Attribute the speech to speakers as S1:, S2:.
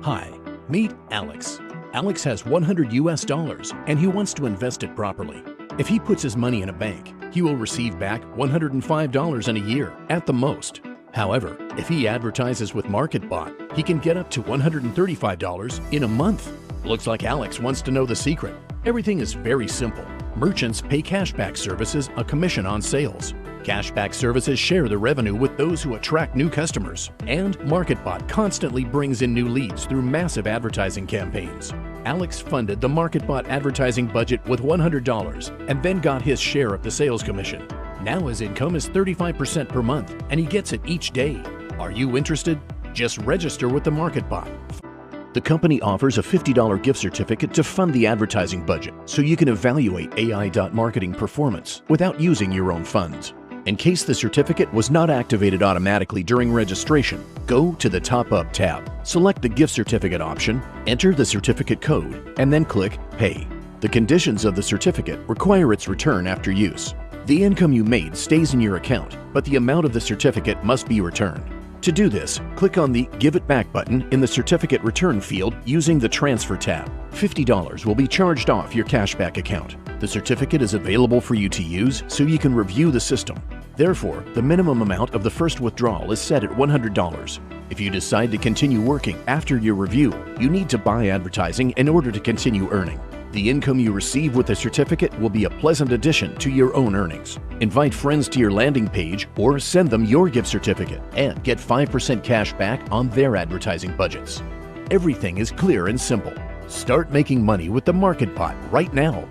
S1: Hi, meet Alex. Alex has $100 and he wants to invest it properly. If he puts his money in a bank, he will receive back $105 in a year at the most. However, if he advertises with MarketBot, he can get up to $135 in a month. Looks like Alex wants to know the secret. Everything is very simple. Merchants pay cashback services a commission on sales. Cashback services share the revenue with those who attract new customers, and MarketBot constantly brings in new leads through massive advertising campaigns. Alex funded the MarketBot advertising budget with $100 and then got his share of the sales commission. Now his income is 35% per month, and he gets it each day. Are you interested? Just register with the MarketBot. The company offers a $50 gift certificate to fund the advertising budget, so you can evaluate Ai.Marketing performance without using your own funds. In case the certificate was not activated automatically during registration, go to the Top Up tab, select the gift certificate option, enter the certificate code, and then click Pay. The conditions of the certificate require its return after use. The income you made stays in your account, but the amount of the certificate must be returned. To do this, click on the Give It Back button in the certificate return field using the Transfer tab. $50 will be charged off your cashback account. The certificate is available for you to use so you can review the system. Therefore, the minimum amount of the first withdrawal is set at $100. If you decide to continue working after your review, you need to buy advertising in order to continue earning. The income you receive with the certificate will be a pleasant addition to your own earnings. Invite friends to your landing page or send them your gift certificate and get 5% cash back on their advertising budgets. Everything is clear and simple. Start making money with the MarketBot right now.